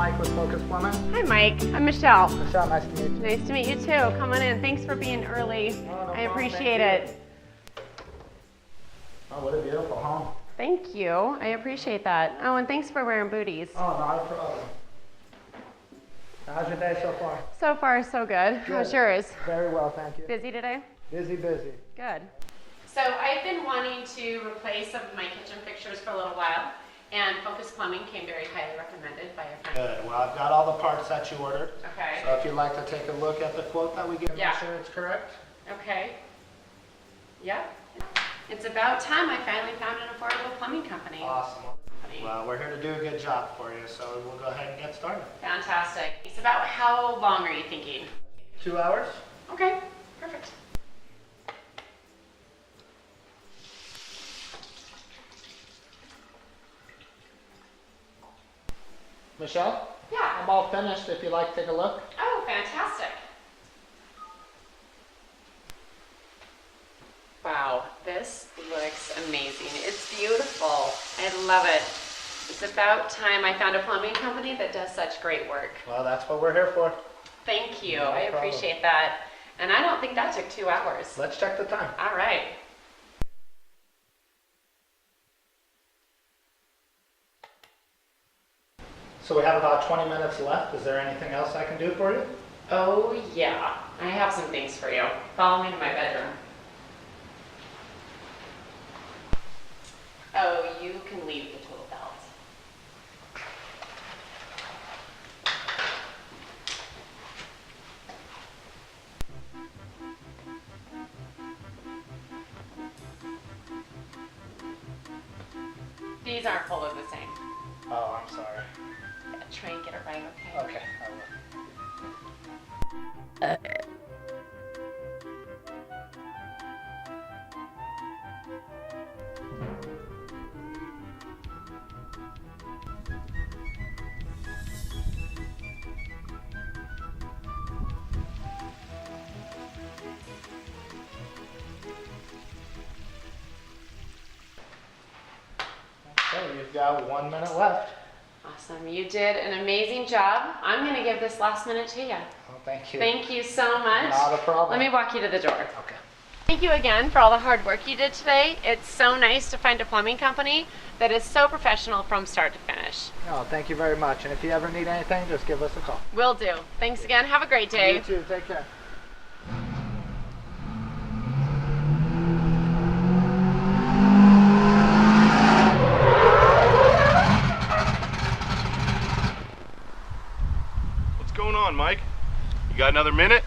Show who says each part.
Speaker 1: Mike with Focus Plumbing.
Speaker 2: Hi, Mike. I'm Michelle.
Speaker 1: Michelle, nice to meet you.
Speaker 2: Nice to meet you too. Come on in. Thanks for being early.
Speaker 1: No
Speaker 2: I
Speaker 1: problem.
Speaker 2: appreciate
Speaker 1: Thank
Speaker 2: it.
Speaker 1: Oh, what a beautiful home.
Speaker 2: Thank you. I appreciate that. Oh, and thanks for wearing booties.
Speaker 1: Oh, not a problem. How's your day so far?
Speaker 2: So far, so good. How's yours?
Speaker 1: Very well, thank you.
Speaker 2: Busy today?
Speaker 1: Busy, busy.
Speaker 2: Good. So I've been wanting to replace some of my kitchen fixtures for a little while, and Focus Plumbing came very highly recommended by a friend.
Speaker 1: Good. Well, I've got all the parts that you ordered.
Speaker 2: Okay.
Speaker 1: So if you'd like to take a look at the quote that we give,
Speaker 2: Yeah.
Speaker 1: make sure it's correct.
Speaker 2: Okay. Yep. It's about time I finally found an affordable plumbing company.
Speaker 1: Awesome. Well, we're here to do a good job for you, so we'll go ahead and get started.
Speaker 2: Fantastic. It's about how long are you thinking?
Speaker 1: 2 hours?
Speaker 2: Okay, perfect.
Speaker 1: Michelle?
Speaker 2: Yeah.
Speaker 1: I'm all finished if you'd like to take a look.
Speaker 2: Oh, fantastic. Wow, this looks amazing. It's beautiful. I love it. It's about time I found a plumbing company that does such great work.
Speaker 1: Well, that's what we're here for.
Speaker 2: Thank you.
Speaker 1: No
Speaker 2: I
Speaker 1: problem.
Speaker 2: appreciate that. And I don't think that took 2 hours.
Speaker 1: Let's check the time.
Speaker 2: All right.
Speaker 1: So we have about 20 minutes left. Is there anything else I can do for you?
Speaker 2: Oh, yeah. I have some things for you. Follow me to my bedroom. Oh, you can leave the tool belt. These aren't fully the same.
Speaker 1: Oh, I'm sorry.
Speaker 2: Yeah, try and get it right, okay?
Speaker 1: Okay, I will. Okay, you've got 1 minute left.
Speaker 2: Awesome. You did an amazing job. I'm going to give this last minute to you.
Speaker 1: Oh, thank you.
Speaker 2: Thank you so much.
Speaker 1: Not a problem.
Speaker 2: Let me walk you to the door.
Speaker 1: Okay.
Speaker 2: Thank you again for all the hard work you did today. It's so nice to find a plumbing company that is so professional from start to finish.
Speaker 1: Oh, thank you very much. And if you ever need anything, just give us a call.
Speaker 2: Will do. Thanks again. Have a great day.
Speaker 1: You too. Take care.
Speaker 3: What's going on, Mike? You got another minute?